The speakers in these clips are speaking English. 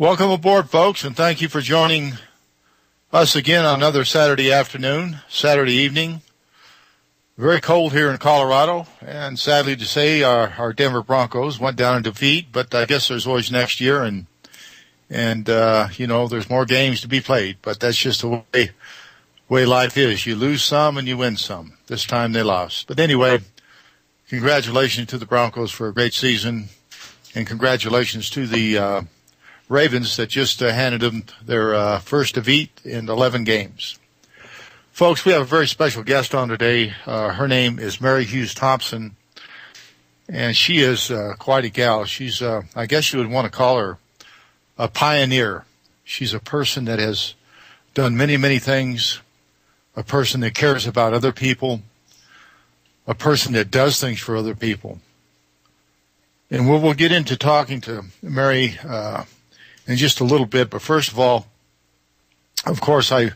Welcome aboard, folks, and thank you for joining us again on another Saturday afternoon, Saturday evening. Very cold here in Colorado, and sadly to say, our Denver Broncos went down in defeat, but I guess there's always next year, and there's more games to be played, but that's just the way life is. You lose some and you win some. This time they lost. But anyway, congratulations to the Broncos for a great season, and congratulations to the Ravens that just handed them their first defeat in 11 games. Folks, we have a very special guest on today. Her name is Mary Hughes Thompson, and she is quite a gal. She's, I guess you would want to call her a pioneer. She's a person that has done many, many things, a person that cares about other people, a person that does things for other people. And we'll get into talking to Mary in just a little bit, but first of all, of course, I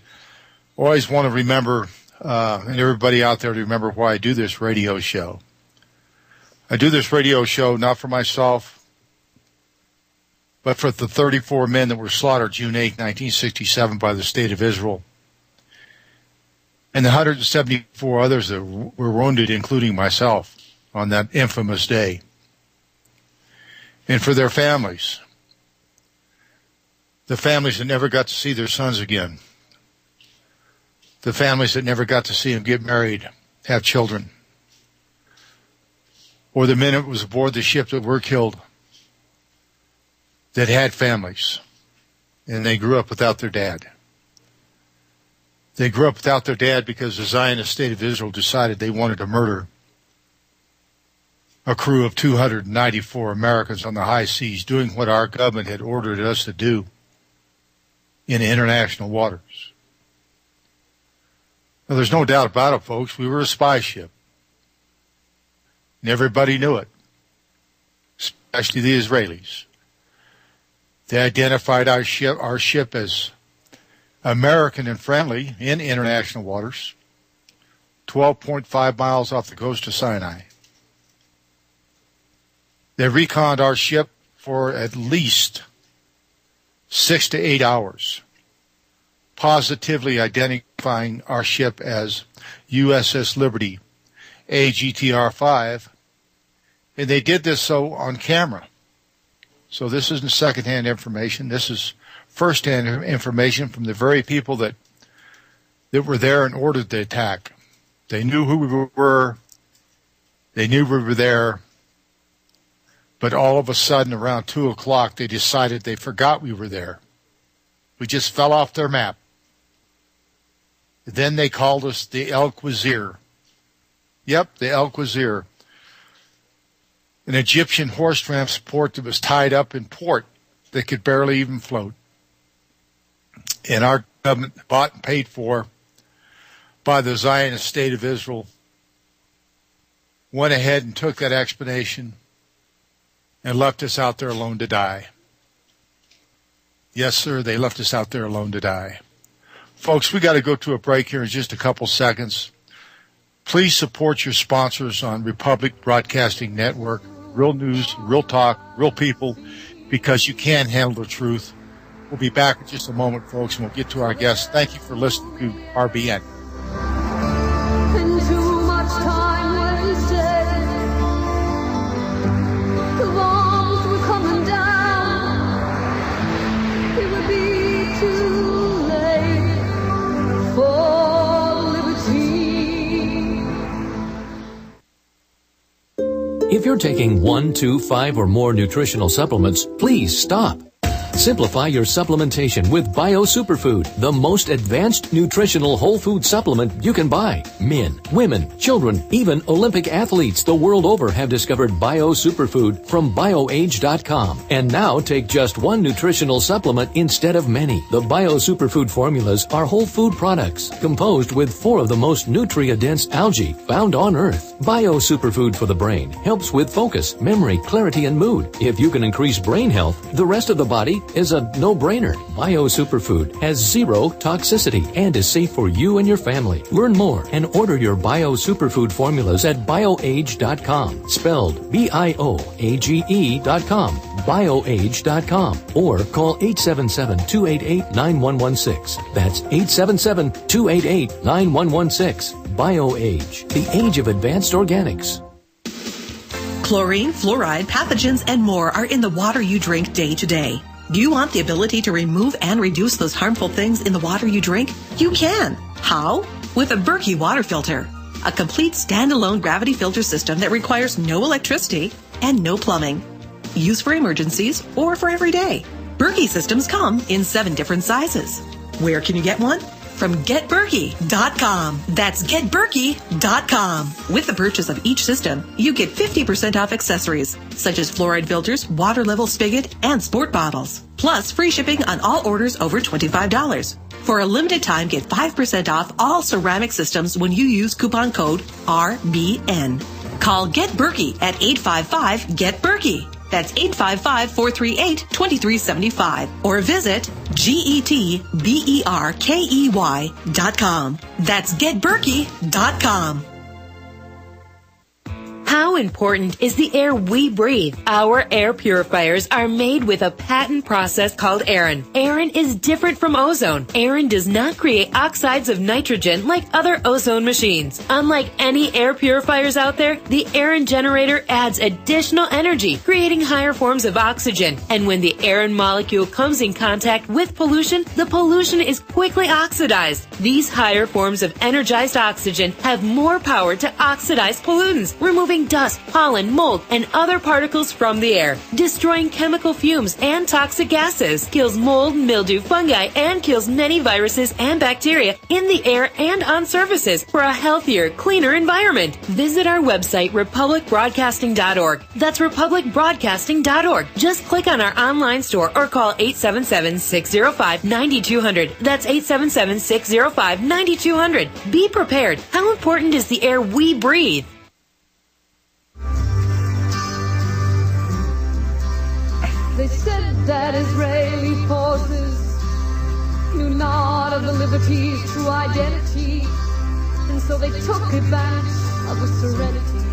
always want to remember, and everybody out there to remember why I do this radio show. I do this radio show not for myself, but for the 34 men that were slaughtered June 8, 1967 by the State of Israel, and the 174 others that were wounded, including myself, on that infamous day, and for their families. The families that never got to see their sons again. The families that never got to see them get married, have children. Or the men that was aboard the ship that were killed that had families, and they grew up without their dad. They grew up without their dad because the Zionist State of Israel decided they wanted to murder a crew of 294 Americans on the high seas, doing what our government had ordered us to do in international waters. Now, there's no doubt about it, folks. We were a spy ship. And everybody knew it, especially the Israelis. They identified our ship as American and friendly in international waters, 12.5 miles off the coast of Sinai. They reconned our ship for at least 6 to 8 hours, positively identifying our ship as USS Liberty, AGTR-5, and they did this so on camera. So this isn't secondhand information. This is firsthand information from the very people that were there and ordered the attack. They knew who we were. They knew we were there. But all of a sudden, around 2 o'clock, they decided they forgot we were there. We just fell off their map. Then they called us the El Quasir. Yep, the El Quasir. An Egyptian horse transport that was tied up in port that could barely even float. And our government, bought and paid for by the Zionist State of Israel, went ahead and took that expedition and left us out there alone to die. Yes, sir, they left us out there alone to die. Folks, we got to go to a break here in just a couple seconds. Please support your sponsors on Republic Broadcasting Network, real news, real talk, real people, because you can handle the truth. We'll be back in just a moment, folks, and we'll get to our guests. Thank you for listening to RBN. If you're taking 1, 2, 5, or more nutritional supplements, please stop. Simplify your supplementation with Bio Superfood, the most advanced nutritional whole food supplement you can buy. Men, women, children, even Olympic athletes the world over have discovered Bio Superfood from BioAge.com. And now take just one nutritional supplement instead of many. The Bio Superfood formulas are whole food products composed with 4 of the most nutrient-dense algae found on Earth. Bio Superfood for the brain helps with focus, memory, clarity, and mood. If you can increase brain health, the rest of the body is a no-brainer. Bio Superfood has zero toxicity and is safe for you and your family. Learn more and order your Bio Superfood formulas at bioage.com, spelled BIOAGE.com, bioage.com, or call 877-288-9116. That's 877-288-9116. BioAge, the age of advanced organics. Chlorine, fluoride, pathogens, and more are in the water you drink day to day. Do you want the ability to remove and reduce those harmful things in the water you drink? You can. How? With a Berkey water filter. A complete standalone gravity filter system that requires no electricity and no plumbing. Used for emergencies or for every day. Berkey systems come in 7 different sizes. Where can you get one? From GetBerkey.com. That's GetBerkey.com. With the purchase of each system, you get 50% off accessories, such as fluoride filters, water level spigot, and sport bottles. Plus, free shipping on all orders over $25. For a limited time, get 5% off all ceramic systems when you use coupon code RBN. Call GetBerkey at 855-GET-BERKEY. That's 855-438-2375. Or visit GetBerkey.com. That's GetBerkey.com. How important is the air we breathe? Our air purifiers are made with a patent process called Aeron. Aeron is different from ozone. Aeron does not create oxides of nitrogen like other ozone machines. Unlike any air purifiers out there, the Aeron generator adds additional energy, creating higher forms of oxygen. And when the Aeron molecule comes in contact with pollution, the pollution is quickly oxidized. These higher forms of energized oxygen have more power to oxidize pollutants, removing dust, pollen, mold, and other particles from the air, destroying chemical fumes and toxic gases, kills mold, mildew, fungi, and kills many viruses and bacteria in the air and on surfaces for a healthier, cleaner environment. Visit our website, republicbroadcasting.org. That's republicbroadcasting.org. Just click on our online store or call 877-605-9200. That's 877-605-9200. Be prepared. How important is the air we breathe? They said that Israeli forces knew not of the Liberty's true identity, and so they took advantage of the serenity.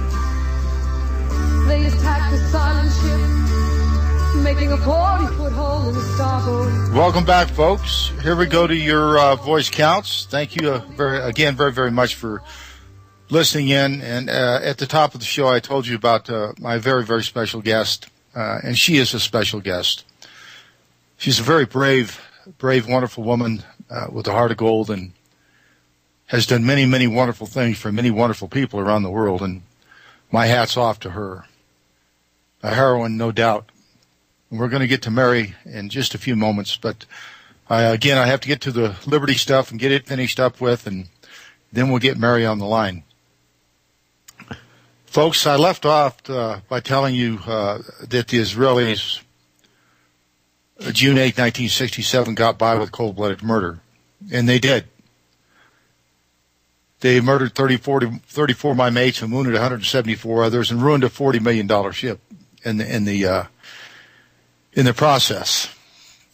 They attacked the silent ship, making a 40-foot hole in the starboard. Welcome back, folks. Here we go to your voice counts. Thank you very, very much for listening in. And at the top of the show, I told you about my very, very special guest. And she is a special guest. She's a very brave, wonderful woman with a heart of gold and has done many, many wonderful things for many wonderful people around the world. And my hat's off to her. A heroine, no doubt. And we're going to get to Mary in just a few moments. But, again, I have to get to the Liberty stuff and get it finished up with, and then we'll get Mary on the line. Folks, I left off by telling you that the Israelis, June 8, 1967, got by with cold-blooded murder. And they did. They murdered 34 of my mates and wounded 174 others and ruined a $40 million ship in the process.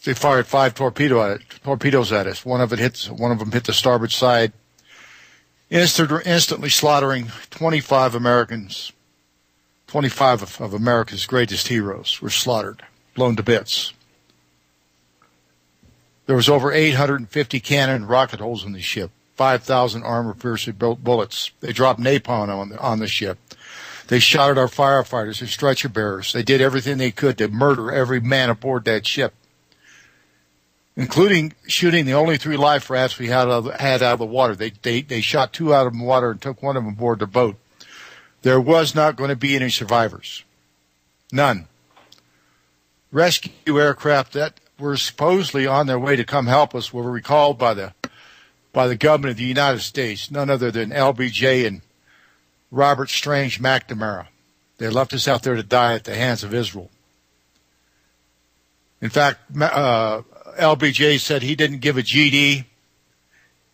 They fired 5 torpedoes at us. One of them hit the starboard side, instantly slaughtering 25 Americans. 25 of America's greatest heroes were slaughtered, blown to bits. There was over 850 cannon and rocket holes in the ship, 5,000 armor-piercing bullets. They dropped napalm on the ship. They shot at our firefighters and stretcher bearers. They did everything they could to murder every man aboard that ship, including shooting the only 3 life rafts we had out of the water. They shot 2 out of the water and took 1 of them aboard the boat. There was not going to be any survivors. None. Rescue aircraft that were supposedly on their way to come help us were recalled by the government of the United States, none other than LBJ and Robert Strange McNamara. They left us out there to die at the hands of Israel. In fact, LBJ said he didn't give a GD.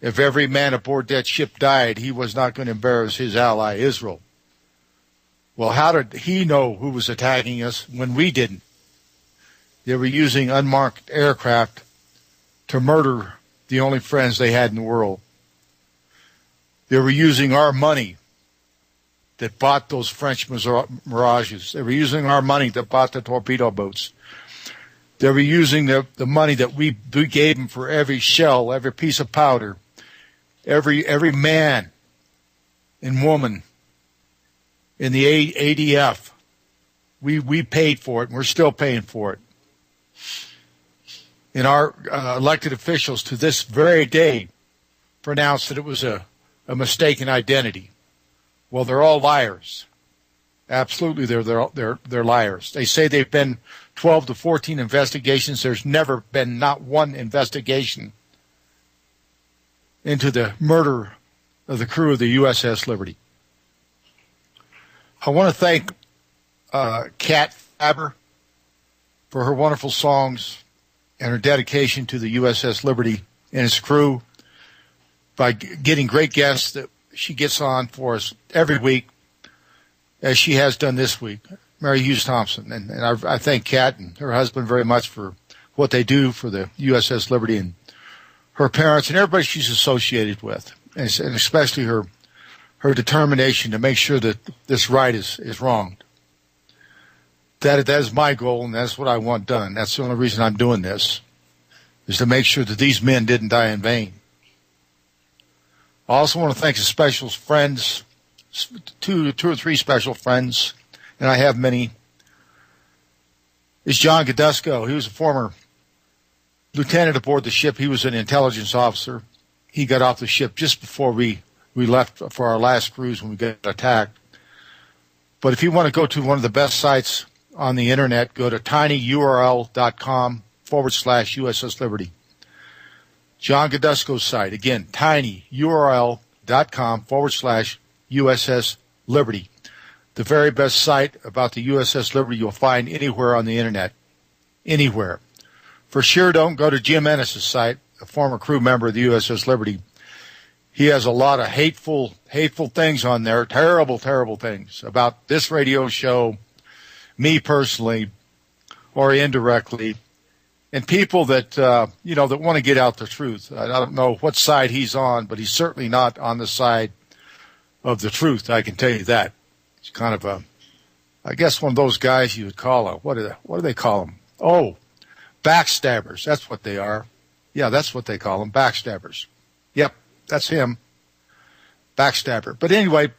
If every man aboard that ship died, he was not going to embarrass his ally, Israel. Well, how did he know who was attacking us when we didn't? They were using unmarked aircraft to murder the only friends they had in the world. They were using our money that bought those French Mirages. They were using our money that bought the torpedo boats. They were using the money that we gave them for every shell, every piece of powder, every man and woman in the ADF. We paid for it, and we're still paying for it. And our elected officials to this very day pronounced that it was a mistaken identity. Well, they're all liars. Absolutely, they're liars. They say they've been 12 to 14 investigations. There's never been not one investigation into the murder of the crew of the USS Liberty. I want to thank Kat Faber for her wonderful songs and her dedication to the USS Liberty and its crew by getting great guests that she gets on for us every week, as she has done this week, Mary Hughes Thompson. And I thank Kat and her husband very much for what they do for the USS Liberty and her parents and everybody she's associated with, and especially her determination to make sure that this right is wronged. That is my goal, and that's what I want done. That's the only reason I'm doing this, is to make sure that these men didn't die in vain. I also want to thank the special friends, two or three special friends, and I have many. Is John Godusco. He was a former lieutenant aboard the ship. He was an intelligence officer. He got off the ship just before we left for our last cruise when we got attacked. But if you want to go to one of the best sites on the internet, go to tinyurl.com/USS Liberty. John Godusco's site. Again, tinyurl.com/USS Liberty. The very best site about the USS Liberty you'll find anywhere on the internet. Anywhere. For sure, don't go to Jim Ennis's site, a former crew member of the USS Liberty. He has a lot of hateful things on there, terrible things about this radio show, me personally, or indirectly, and people that, that want to get out the truth. I don't know what side he's on, but he's certainly not on the side of the truth. I can tell you that. He's kind of I guess one of those guys you would call what do they call them? Oh, backstabbers. That's what they are. Yeah, that's what they call them, backstabbers. Yep, that's him. Backstabber. But anyway,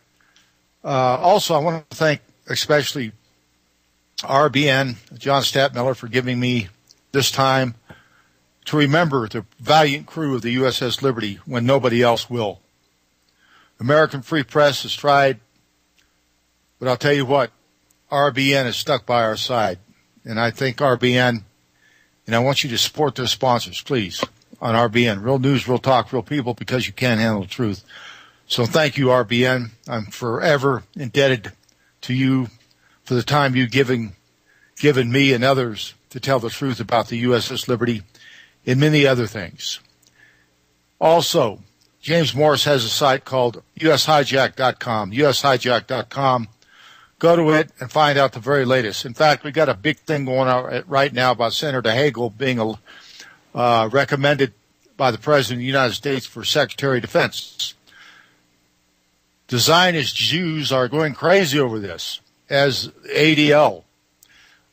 also I want to thank especially RBN, John Statmiller, for giving me this time to remember the valiant crew of the USS Liberty when nobody else will. American Free Press has tried, but I'll tell you what, RBN is stuck by our side. And I think RBN, and I want you to support their sponsors, please, on RBN. Real news, real talk, real people, because you can't handle the truth. So thank you, RBN. I'm forever indebted to you for the time you've given me and others to tell the truth about the USS Liberty and many other things. Also, James Morris has a site called ushijack.com, ushijack.com. Go to it and find out the very latest. In fact, we got a big thing going on right now about Senator Hagel being recommended by the President of the United States for Secretary of Defense. The Zionist Jews are going crazy over this, as ADL,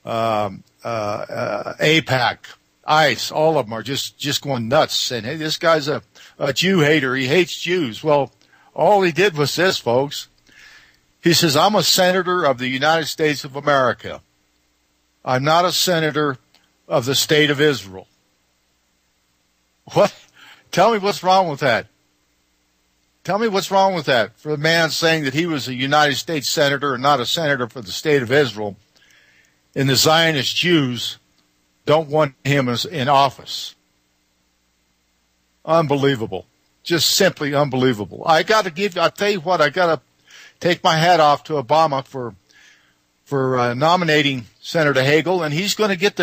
AIPAC, ICE, all of them are just going nuts. And hey, this guy's a Jew hater. He hates Jews. Well, all he did was this, folks. He says, I'm a senator of the United States of America. I'm not a senator of the state of Israel. What? Tell me what's wrong with that. Tell me what's wrong with that for a man saying that he was a United States senator and not a senator for the state of Israel, and the Zionist Jews don't want him in office. Unbelievable. Just simply unbelievable. I'll tell you what, I got to take my hat off to Obama for nominating Senator Hagel, and he's going to get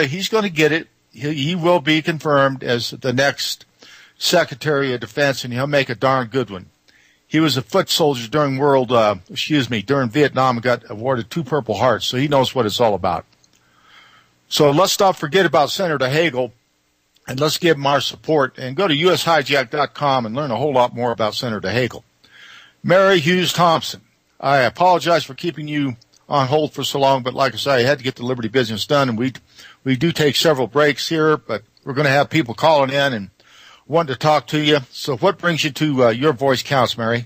it. He will be confirmed as the next Secretary of Defense, and he'll make a darn good one. He was a foot soldier during during Vietnam, and got awarded 2 Purple Hearts, so he knows what it's all about. So let's not forget about Senator Hagel, and let's give him our support. And go to ushijack.com and learn a whole lot more about Senator Hagel. Mary Hughes Thompson, I apologize for keeping you on hold for so long, but like I say, I had to get the Liberty business done, and we do take several breaks here, but we're going to have people calling in and wanting to talk to you. So what brings you to Your Voice Counts, Mary?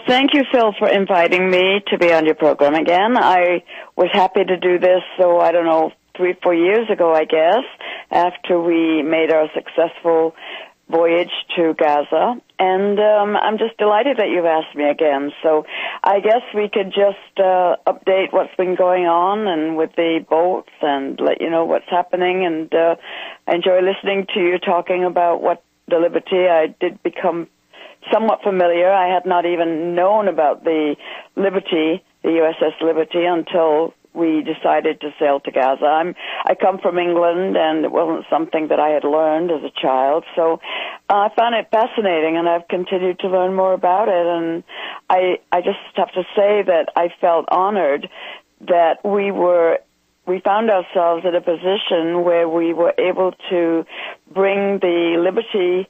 Thank you, Phil, for inviting me to be on your program again. I was happy to do this, 3-4 years ago, I guess, after we made our successful voyage to Gaza. And I'm just delighted that you've asked me again. So I guess we could just update what's been going on and with the boats and let you know what's happening. And I enjoy listening to you talking about what the Liberty. I did become somewhat familiar. I had not even known about the Liberty, the USS Liberty, until we decided to sail to Gaza. I come from England, and it wasn't something that I had learned as a child, so I found it fascinating, and I've continued to learn more about it. And I just have to say that I felt honored that we found ourselves in a position where we were able to bring the Liberty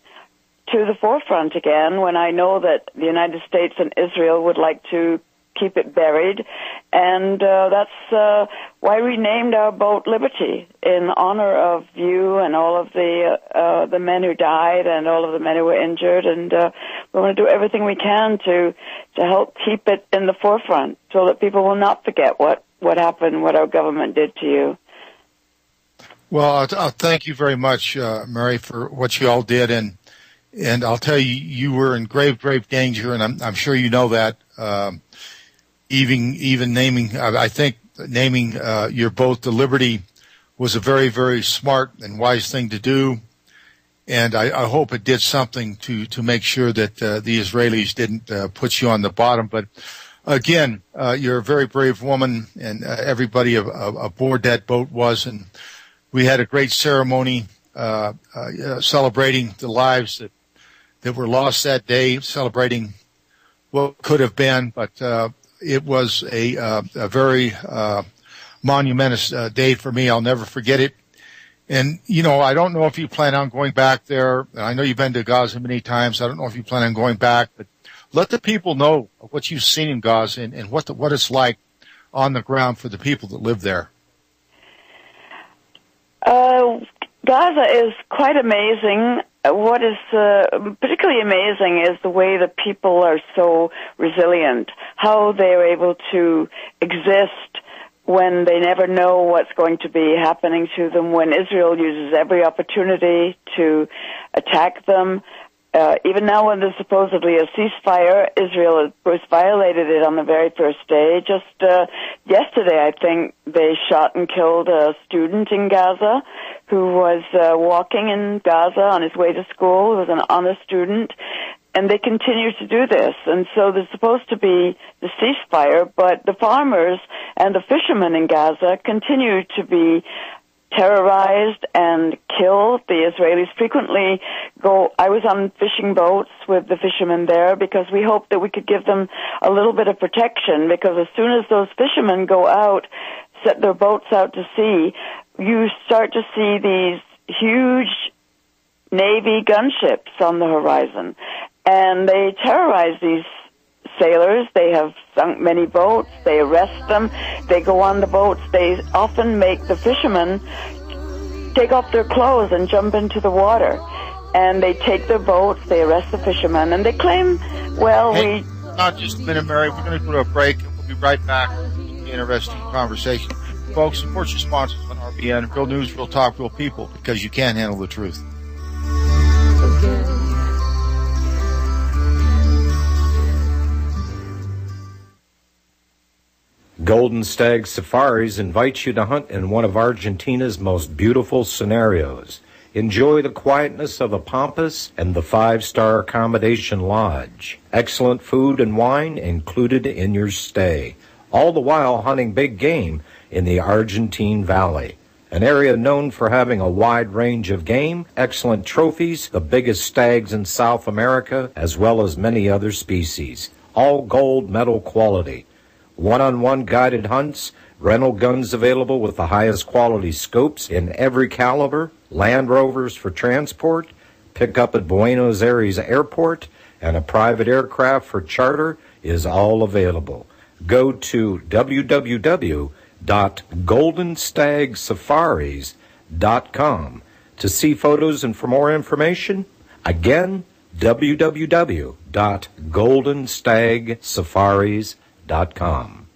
to the forefront again, when I know that the United States and Israel would like to keep it buried. And that's why we named our boat Liberty, in honor of you and all of the men who died and all of the men who were injured. And we want to do everything we can to help keep it in the forefront so that people will not forget what happened, what our government did to you. Well, I'll thank you very much, Mary, for what you all did. And I'll tell you, you were in grave, grave danger, and I'm sure you know that. Even naming your boat the Liberty was a very, very smart and wise thing to do. And I hope it did something to make sure that the Israelis didn't put you on the bottom. But again, you're a very brave woman, and everybody aboard that boat was. And we had a great ceremony celebrating the lives that were lost that day, celebrating what could have been, but it was a very monumentous day for me. I'll never forget it. And, I don't know if you plan on going back there. I know you've been to Gaza many times. I don't know if you plan on going back, but let the people know what you've seen in Gaza and what it's like on the ground for the people that live there. Gaza is quite amazing. What is particularly amazing is the way that people are so resilient, how they're able to exist when they never know what's going to be happening to them, when Israel uses every opportunity to attack them. Even now when there's supposedly a ceasefire, Israel has violated it on the very first day. Just yesterday, I think, they shot and killed a student in Gaza who was walking in Gaza on his way to school. He was an honor student, and they continue to do this. And so there's supposed to be the ceasefire, but the farmers and the fishermen in Gaza continue to be terrorized and killed. The Israelis frequently I was on fishing boats with the fishermen there because we hoped that we could give them a little bit of protection, because as soon as those fishermen go out, set their boats out to sea, you start to see these huge Navy gunships on the horizon. And they terrorize these sailors. They have sunk many boats. They arrest them. They go on the boats. They often make the fishermen take off their clothes and jump into the water. And they take their boats. They arrest the fishermen. And they claim, Not just a minute, Mary. We're going to go to a break, and we'll be right back. It'll be an interesting conversation. Folks, support your sponsors on RBN. Real news, real talk, real people, because you can't handle the truth. Golden Stag Safaris invites you to hunt in one of Argentina's most beautiful scenarios. Enjoy the quietness of the Pampas and the 5-star accommodation lodge. Excellent food and wine included in your stay. All the while hunting big game in the Argentine Valley, an area known for having a wide range of game, excellent trophies, the biggest stags in South America, as well as many other species, all gold medal quality. one-on-one guided hunts, rental guns available with the highest quality scopes in every caliber, Land Rovers for transport, pick up at Buenos Aires Airport, and a private aircraft for charter is all available. Go to www.goldenstagsafaris.com to see photos and for more information. Again, www.goldenstagsafaris.com.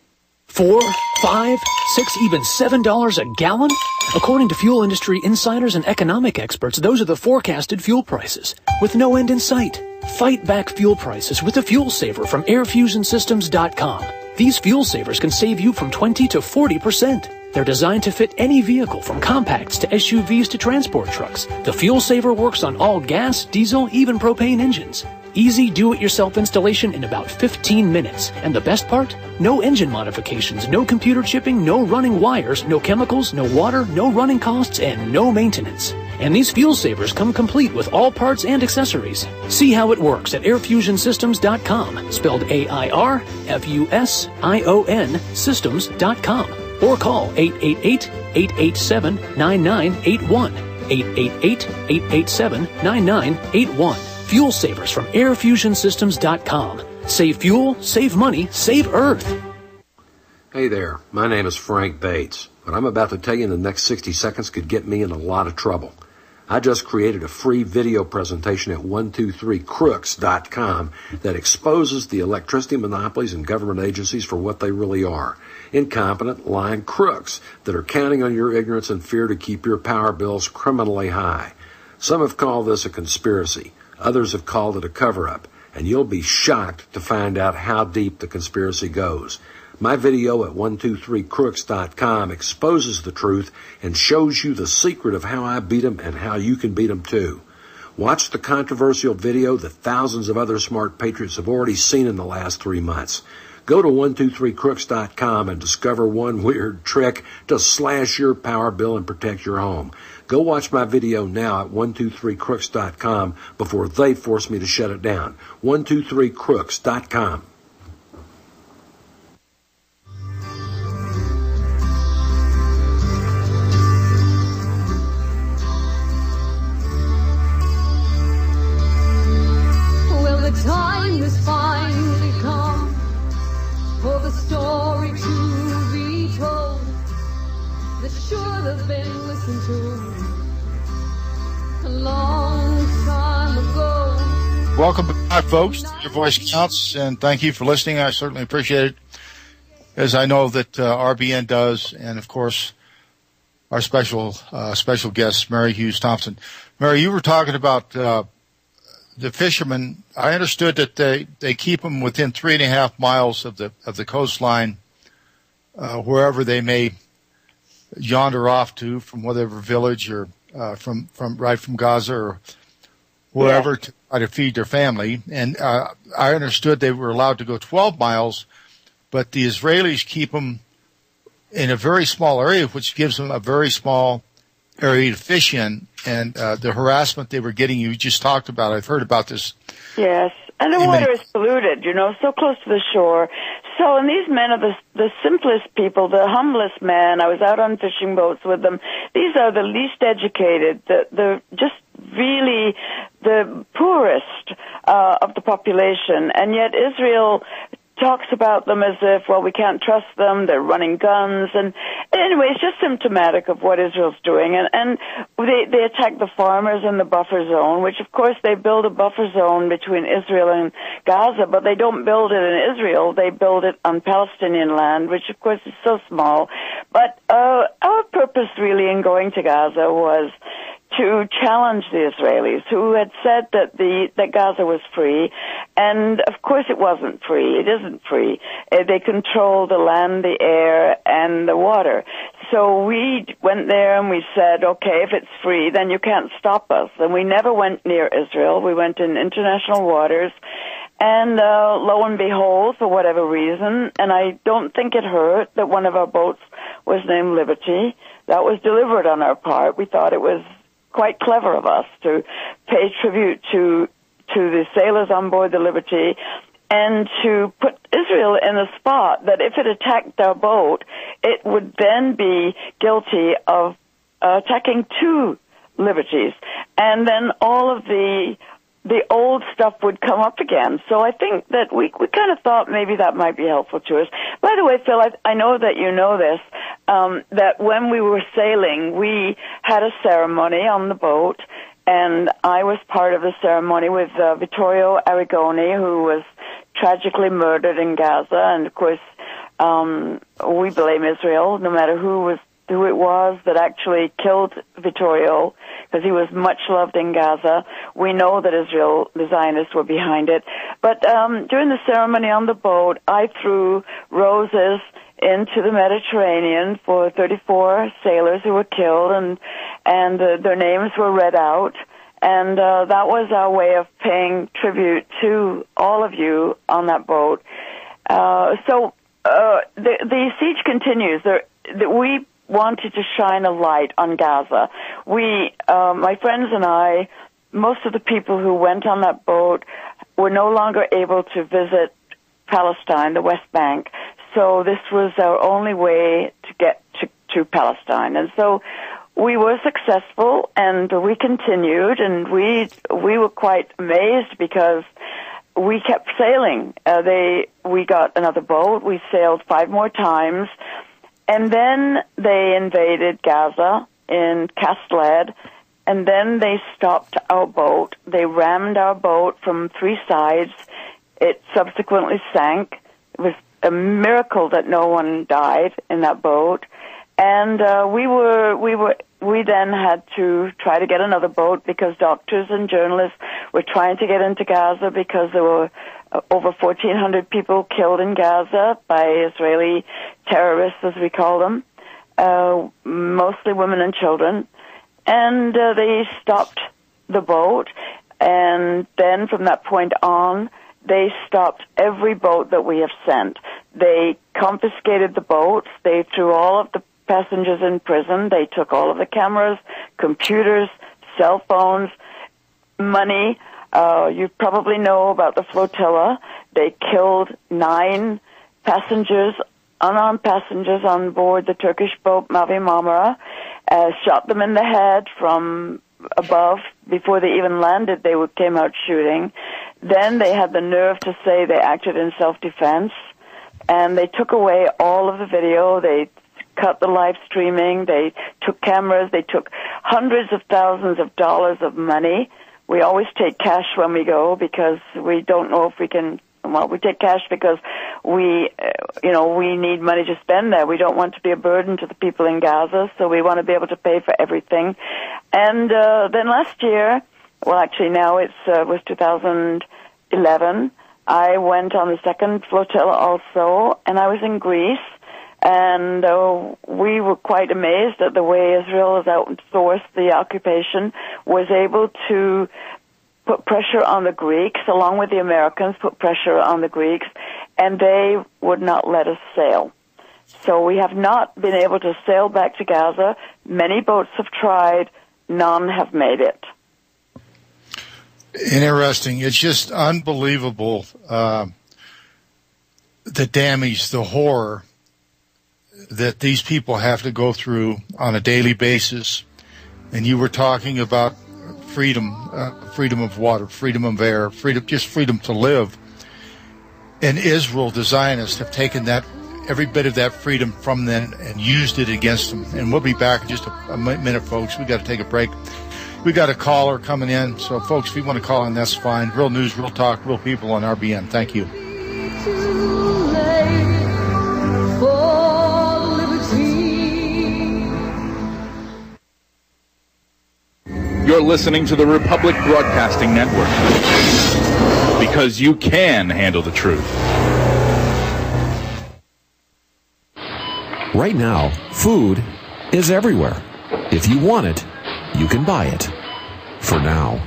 $4, $5, $6, even $7 a gallon? According to fuel industry insiders and economic experts, those are the forecasted fuel prices, with no end in sight. Fight back fuel prices with a fuel saver from airfusionsystems.com. These fuel savers can save you from 20 to 40%. They're designed to fit any vehicle from compacts to SUVs to transport trucks. The fuel saver works on all gas, diesel, even propane engines. Easy do-it-yourself installation in about 15 minutes. And the best part? No engine modifications, no computer chipping, no running wires, no chemicals, no water, no running costs, and no maintenance. And these fuel savers come complete with all parts and accessories. See how it works at airfusionsystems.com, spelled AIRFUSION systems.com, or call 888-887-9981, 888-887-9981. Fuel savers from airfusionsystems.com. Save fuel, save money, save Earth. Hey there, my name is Frank Bates. What I'm about to tell you in the next 60 seconds could get me in a lot of trouble. I just created a free video presentation at 123crooks.com that exposes the electricity monopolies and government agencies for what they really are. Incompetent, lying crooks that are counting on your ignorance and fear to keep your power bills criminally high. Some have called this a conspiracy. Others have called it a cover-up. And you'll be shocked to find out how deep the conspiracy goes. My video at 123crooks.com exposes the truth and shows you the secret of how I beat them and how you can beat them too. Watch the controversial video that thousands of other smart patriots have already seen in the last 3 months. Go to 123crooks.com and discover one weird trick to slash your power bill and protect your home. Go watch my video now at 123crooks.com before they force me to shut it down. 123crooks.com. Well, the time has finally come for the story to be told that should have been listened to a long time ago. Welcome back, folks. Your voice counts, and thank you for listening. I certainly appreciate it, as I know that RBN does, and of course our special guest, Mary Hughes Thompson. Mary, you were talking about the fishermen. I understood that they keep them within 3.5 miles of the coastline, wherever they may yonder off to, from whatever village or from Gaza or wherever, to try to feed their family. And I understood they were allowed to go 12 miles, but the Israelis keep them in a very small area, which gives them a very small area to fish in. And the harassment they were getting, you just talked about. I've heard about this. Yes. And the water is polluted, so close to the shore. So, and these men are the simplest people, the humblest men. I was out on fishing boats with them. These are the least educated, the just really the poorest of the population. And yet Israel talks about them as if, well, we can't trust them, they're running guns, and anyway, it's just symptomatic of what Israel's doing, and they attack the farmers in the buffer zone, which of course they build a buffer zone between Israel and Gaza, but they don't build it in Israel, they build it on Palestinian land, which of course is so small. But our purpose really in going to Gaza was to challenge the Israelis, who had said that Gaza was free, and of course it wasn't free. It isn't free. They control the land, the air, and the water. So we went there and we said, okay, if it's free, then you can't stop us. And we never went near Israel. We went in international waters. And lo and behold, for whatever reason, and I don't think it hurt that one of our boats was named Liberty. That was deliberate on our part. We thought it was quite clever of us to pay tribute to the sailors on board the Liberty and to put Israel in a spot that if it attacked our boat, it would then be guilty of attacking two liberties, and then all of the old stuff would come up again. So I think that we kind of thought maybe that might be helpful to us. By the way, Phil, I know that you know this, that when we were sailing, we had a ceremony on the boat, and I was part of the ceremony with Vittorio Arrigoni, who was tragically murdered in Gaza, and of course, we blame Israel, no matter who it was that actually killed Vittorio, because he was much loved in Gaza. We know that Israel, the Zionists, were behind it. But during the ceremony on the boat, I threw roses into the Mediterranean for 34 sailors who were killed, and their names were read out. And that was our way of paying tribute to all of you on that boat. So the siege continues. We wanted to shine a light on Gaza. My friends and I, most of the people who went on that boat were no longer able to visit Palestine, the West Bank. So this was our only way to get to Palestine. And so we were successful, and we continued, and we were quite amazed because we kept sailing. We got another boat. We sailed 5 more times. And then they invaded Gaza in cast lead, and then they stopped our boat. They rammed our boat from 3 sides. It subsequently sank. It was a miracle that no one died in that boat. And we then had to try to get another boat because doctors and journalists were trying to get into Gaza because there were over 1,400 people killed in Gaza by Israeli terrorists, as we call them, mostly women and children. And they stopped the boat, and then from that point on, they stopped every boat that we have sent. They confiscated the boats. They threw all of the passengers in prison. They took all of the cameras, computers, cell phones, money. You probably know about the flotilla. They killed 9 passengers, unarmed passengers on board the Turkish boat Mavi Marmara, shot them in the head from above. Before they even landed, they came out shooting. Then they had the nerve to say they acted in self-defense, and they took away all of the video. They cut the live streaming. They took cameras. They took hundreds of thousands of dollars of money. We always take cash when we go because we don't know if we can. Well, we take cash because we need money to spend there. We don't want to be a burden to the people in Gaza, so we want to be able to pay for everything. And then last year, well, actually now it was 2011. I went on the second flotilla also, and I was in Greece. And we were quite amazed at the way Israel has outsourced the occupation, was able to put pressure on the Greeks, along with the Americans, put pressure on the Greeks, and they would not let us sail. So we have not been able to sail back to Gaza. Many boats have tried. None have made it. Interesting. It's just unbelievable, the damage, the horror that these people have to go through on a daily basis. And you were talking about freedom, freedom of water, freedom of air, freedom to live. And Israel, the Zionists, have taken that, every bit of that freedom from them and used it against them. And we'll be back in just a minute, folks. We've got to take a break. We've got a caller coming in. So, folks, if you want to call in, that's fine. Real news, real talk, real people on RBN. Thank you. You're listening to the Republic Broadcasting Network, because you can handle the truth. Right now, food is everywhere. If you want it, you can buy it. For now.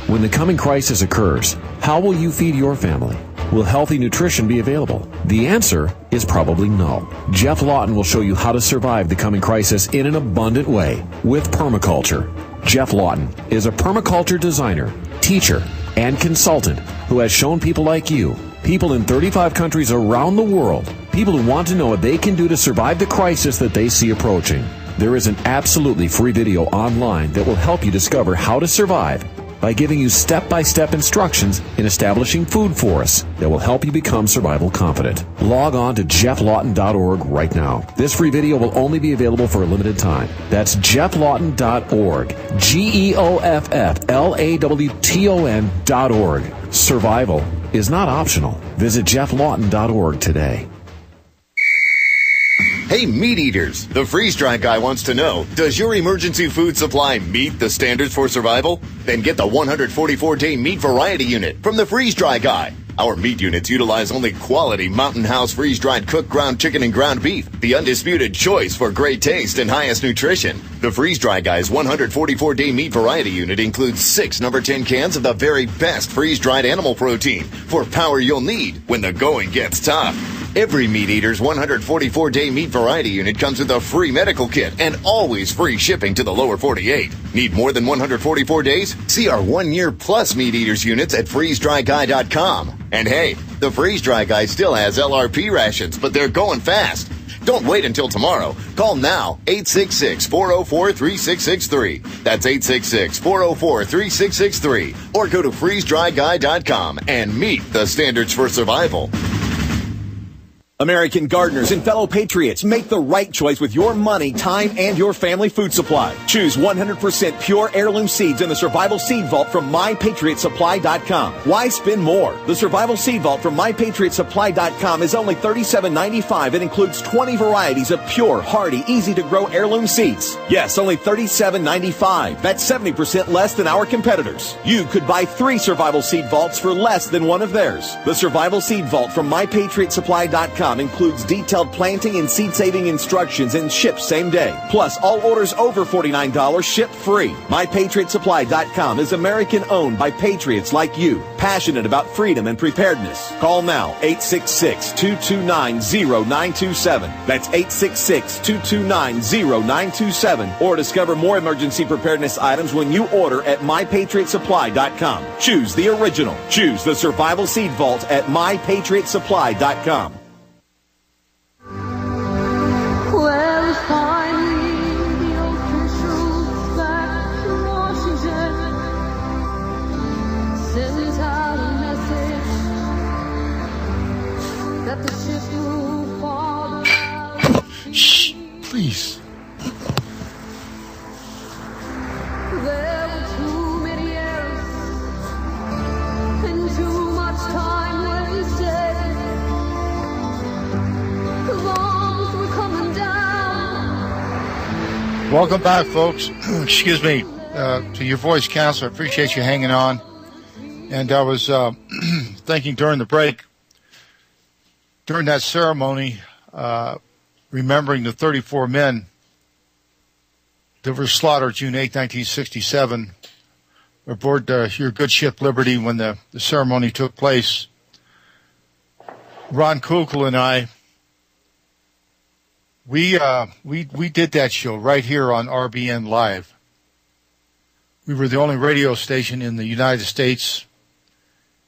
When the coming crisis occurs, how will you feed your family? Will healthy nutrition be available? The answer is probably no. Jeff Lawton will show you how to survive the coming crisis in an abundant way with permaculture. Jeff Lawton is a permaculture designer, teacher, and consultant who has shown people like you, people in 35 countries around the world, people who want to know what they can do to survive the crisis that they see approaching. There is an absolutely free video online that will help you discover how to survive by giving you step-by-step instructions in establishing food forests that will help you become survival confident. Log on to jefflawton.org right now. This free video will only be available for a limited time. That's jefflawton.org. GEOFFLAWTON.org. Survival is not optional. Visit jefflawton.org today. Hey, meat eaters, the freeze-dry guy wants to know, does your emergency food supply meet the standards for survival? Then get the 144-day meat variety unit from the freeze-dry guy. Our meat units utilize only quality Mountain House freeze-dried cooked ground chicken and ground beef, the undisputed choice for great taste and highest nutrition. The freeze-dry guy's 144-day meat variety unit includes 6 number 10 cans of the very best freeze-dried animal protein for power you'll need when the going gets tough. Every meat eater's 144-day meat variety unit comes with a free medical kit and always free shipping to the lower 48. Need more than 144 days? See our 1-year plus meat eaters units at freezedryguy.com. And hey, the Freeze Dry Guy still has LRP rations, but they're going fast. Don't wait until tomorrow. Call now, 866-404-3663. That's 866-404-3663. Or go to freezedryguy.com and meet the standards for survival. American gardeners and fellow patriots, make the right choice with your money, time, and your family food supply. Choose 100% pure heirloom seeds in the Survival Seed Vault from MyPatriotSupply.com. Why spend more? The Survival Seed Vault from MyPatriotSupply.com is only $37.95 and includes 20 varieties of pure, hardy, easy-to-grow heirloom seeds. Yes, only $37.95. That's 70% less than our competitors. You could buy 3 Survival Seed Vaults for less than one of theirs. The Survival Seed Vault from MyPatriotSupply.com includes detailed planting and seed-saving instructions and ships same day. Plus, all orders over $49 ship free. MyPatriotSupply.com is American-owned by patriots like you, passionate about freedom and preparedness. Call now, 866-229-0927. That's 866-229-0927. Or discover more emergency preparedness items when you order at MyPatriotSupply.com. Choose the original. Choose the Survival Seed Vault at MyPatriotSupply.com. Well, finally, the officials back in Washington sent out a message that the ship moved farther out. Shh, please. There were too many errors and too much time wasted. The bombs were coming down. Welcome back, folks. Excuse me, to your voice counselor. I appreciate you hanging on. And I was thinking during the break, during that ceremony, remembering the 34 men that were slaughtered June 8, 1967, aboard your good ship Liberty when the ceremony took place. Ron Kukl and I, we did that show right here on RBN Live. We were the only radio station in the United States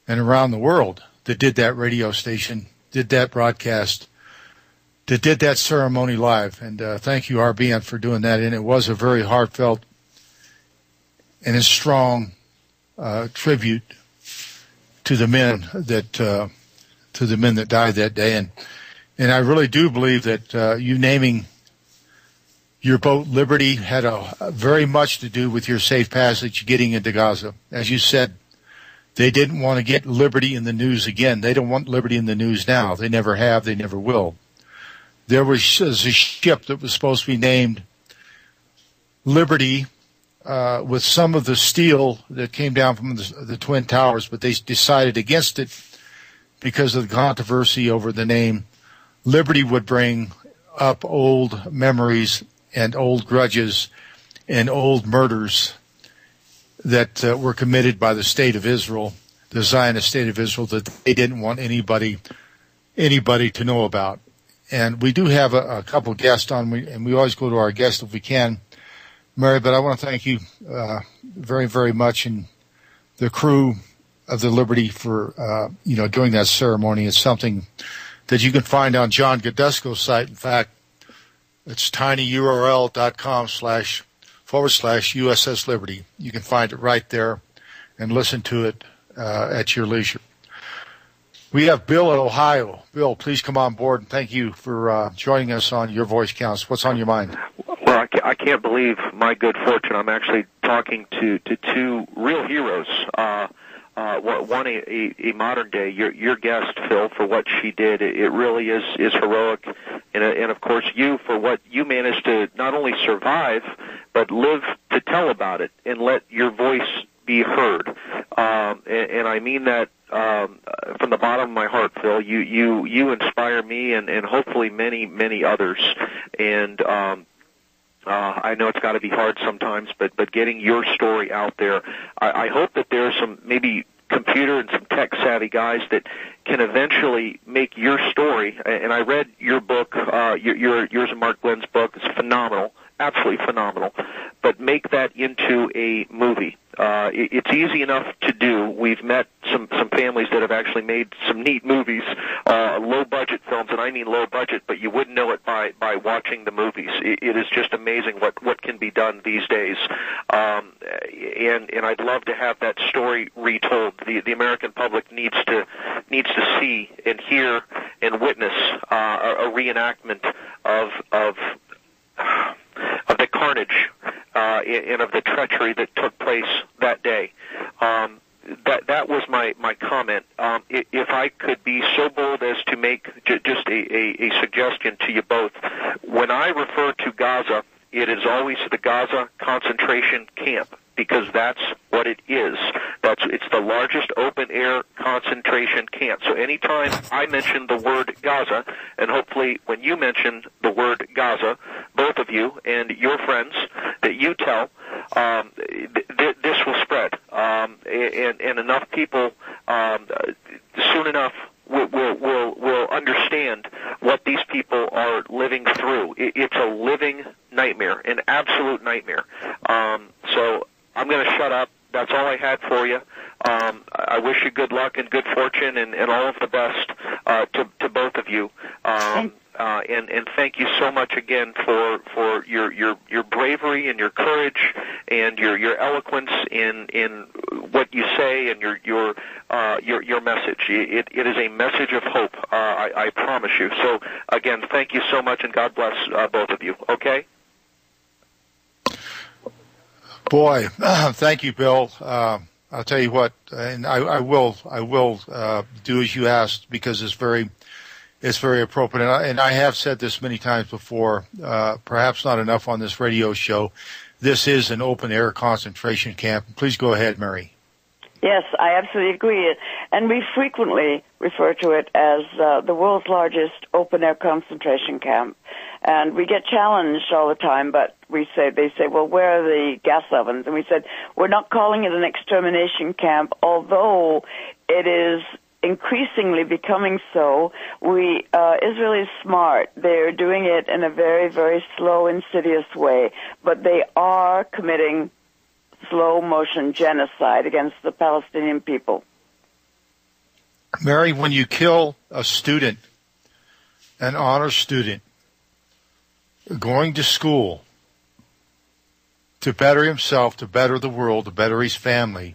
and around the world that did that radio station, did that broadcast, that did that ceremony live. And thank you, RBN, for doing that. And it was a very heartfelt and a strong tribute to the men that died that day. And I really do believe that you naming your boat Liberty had very much to do with your safe passage getting into Gaza. As you said, they didn't want to get Liberty in the news again. They don't want Liberty in the news now. They never have. They never will. There was a ship that was supposed to be named Liberty with some of the steel that came down from the Twin Towers, but they decided against it because of the controversy over the name. Liberty would bring up old memories and old grudges and old murders that were committed by the state of Israel, the Zionist state of Israel, that they didn't want anybody to know about. And we do have a couple guests on, and we always go to our guests if we can, Mary, but I want to thank you very, very much, and the crew the Liberty for, during that ceremony. It's something that you can find on John Godesco's site. In fact, it's tinyurl.com//USS Liberty. You can find it right there and listen to it at your leisure. We have Bill in Ohio. Bill, please come on board, and thank you for joining us on Your Voice Counts. What's on your mind? Well, I can't believe my good fortune. I'm actually talking to two real heroes. One a modern day. Your guest, Phil, for what she did. It really is heroic, and of course you for what you managed to not only survive but live to tell about it and let your voice be heard. And I mean that from the bottom of my heart, Phil. You inspire me and hopefully many others. And I know it's got to be hard sometimes, but getting your story out there, I hope that there are some maybe computer and some tech-savvy guys that can eventually make your story, and I read your book, yours and Mark Glenn's book. It's phenomenal, absolutely phenomenal, but make that into a movie. It's easy enough to do. We've met some families that have actually made some neat movies, low-budget films, and I mean low-budget, but you wouldn't know it by watching the movies. It is just amazing what can be done these days, and I'd love to have that story retold. The American public needs to see and hear and witness a reenactment of the carnage and of the treachery that took place that day. That was my comment. If I could be so bold as to make just a suggestion to you both, when I refer to Gaza, it is always the Gaza concentration camp, because that's what it is. It's the largest open-air concentration camp. So anytime I mention the word Gaza, and hopefully when you mention the word Gaza, both of you and your friends that you tell, this will spread. And enough people soon enough will understand what these people are living through. It's a living nightmare, an absolute nightmare. So I'm going to shut up. That's all I had for you. I wish you good luck and good fortune and all of the best to both of you. And thank you so much again for your bravery and your courage and your eloquence in what you say and your message. It is a message of hope. I promise you. So again, thank you so much, and God bless both of you. Okay. Boy, thank you, Bill. I'll tell you what, and I will do as you asked, because it's very appropriate. And I have said this many times before, perhaps not enough on this radio show. This is an open-air concentration camp. Please go ahead, Mary. Yes, I absolutely agree. And we frequently refer to it as the world's largest open-air concentration camp. And we get challenged all the time, but they say, well, where are the gas ovens? And we said, we're not calling it an extermination camp, although it is increasingly becoming so. Israel is smart. They're doing it in a very, very slow, insidious way, but they are committing slow-motion genocide against the Palestinian people. Mary, when you kill a student, an honor student, going to school to better himself, to better the world, to better his family,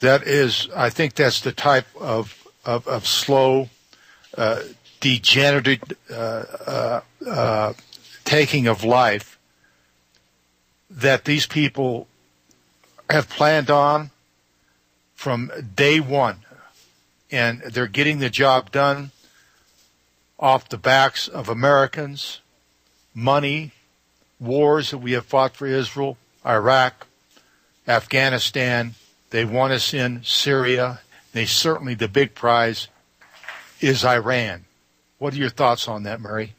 I think that's the type of slow, degenerative taking of life that these people have planned on from day one. And they're getting the job done off the backs of Americans, money, wars that we have fought for Israel, Iraq, Afghanistan. They want us in Syria. Certainly the big prize is Iran. What are your thoughts on that, Mary?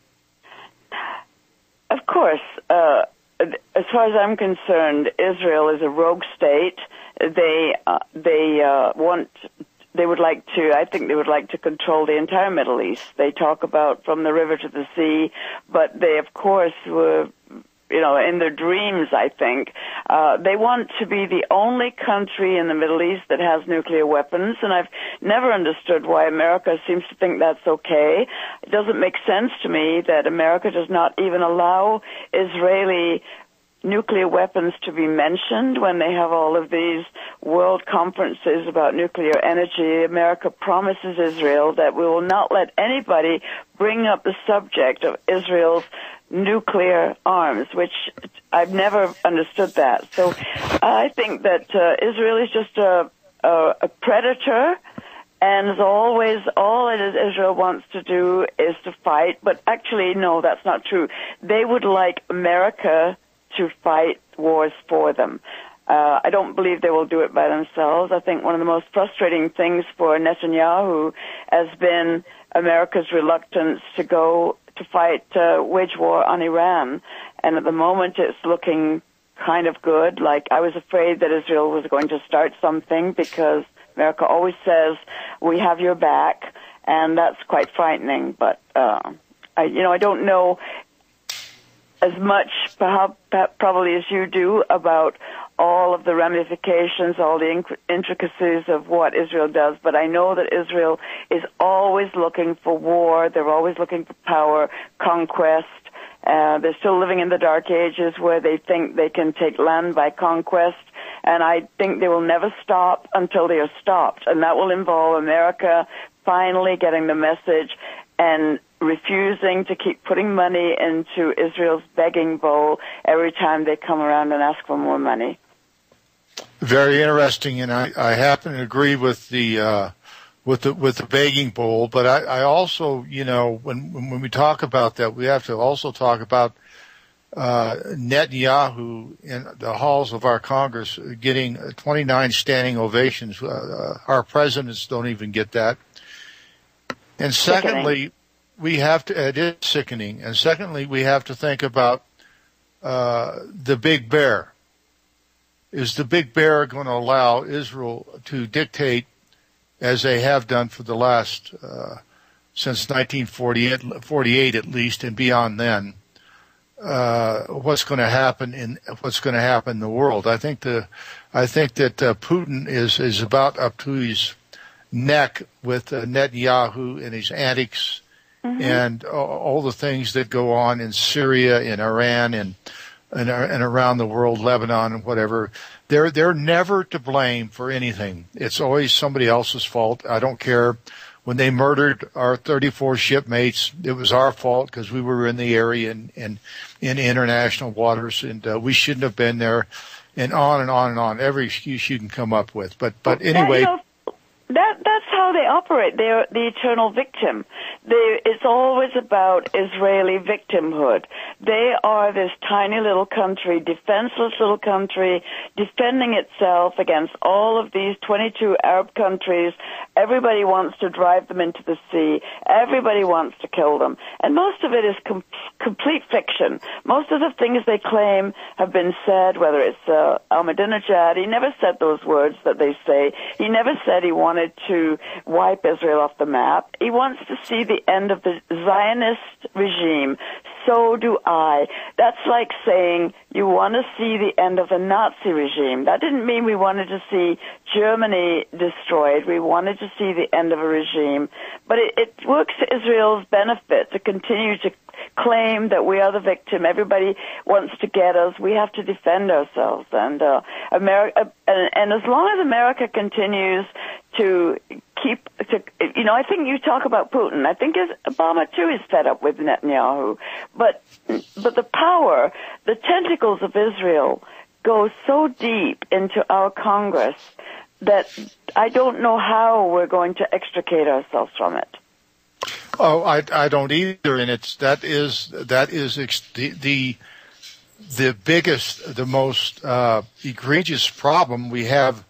Of course. As far as I'm concerned, Israel is a rogue state. They would like to control the entire Middle East. They talk about from the river to the sea, but they, of course, in their dreams, I think. They want to be the only country in the Middle East that has nuclear weapons, and I've never understood why America seems to think that's okay. It doesn't make sense to me that America does not even allow Israeli nuclear weapons to be mentioned when they have all of these world conferences about nuclear energy. America promises Israel that we will not let anybody bring up the subject of Israel's nuclear arms, which I've never understood that. So I think that Israel is just a predator, and as always, all it is Israel wants to do is to fight. But actually, no, that's not true. They would like America to fight wars for them. I don't believe they will do it by themselves. I think one of the most frustrating things for Netanyahu has been America's reluctance to go to fight, wage war on Iran. And at the moment it's looking kind of good. Like, I was afraid that Israel was going to start something because America always says, we have your back, and that's quite frightening. But, I don't know as much probably as you do about all of the ramifications, all the intricacies of what Israel does, but I know that Israel is always looking for war. They're always looking for power, conquest. They're still living in the dark ages where they think they can take land by conquest, and I think they will never stop until they are stopped, and that will involve America finally getting the message and refusing to keep putting money into Israel's begging bowl every time they come around and ask for more money. Very interesting, and I happen to agree with the begging bowl. But I also, when we talk about that, we have to also talk about Netanyahu in the halls of our Congress getting 29 standing ovations. Our presidents don't even get that. And secondly, it is sickening. And secondly, we have to think about the big bear. Is the big bear going to allow Israel to dictate, as they have done for the last, since 1948 at least, and beyond then, what's going to happen in the world? I think that Putin is about up to his neck with Netanyahu and his antics, and all the things that go on in Syria, in Iran, and around the world, Lebanon and whatever. They're never to blame for anything. It's always somebody else's fault. I don't care. When they murdered our 34 shipmates, it was our fault because we were in the area and in international waters, and we shouldn't have been there, and on and on and on. Every excuse you can come up with. But anyway. That's how they operate. They're the eternal victim. It's always about Israeli victimhood. They are this tiny little country, defenseless little country, defending itself against all of these 22 Arab countries. Everybody wants to drive them into the sea. Everybody wants to kill them. And most of it is complete fiction. Most of the things they claim have been said, whether it's Ahmadinejad. He never said those words that they say. He never said he wanted to wipe Israel off the map. He wants to see the end of the Zionist regime. So do I. That's like saying you want to see the end of the Nazi regime. That didn't mean we wanted to see Germany destroyed. We wanted to see the end of a regime. But it works to Israel's benefit to continue to claim that we are the victim. Everybody wants to get us. We have to defend ourselves. And America, and as long as America continues to I think you talk about Putin. I think Obama too is fed up with Netanyahu. But the power, the tentacles of Israel go so deep into our Congress that I don't know how we're going to extricate ourselves from it. Oh, I don't either, and that is the biggest, the most egregious problem we have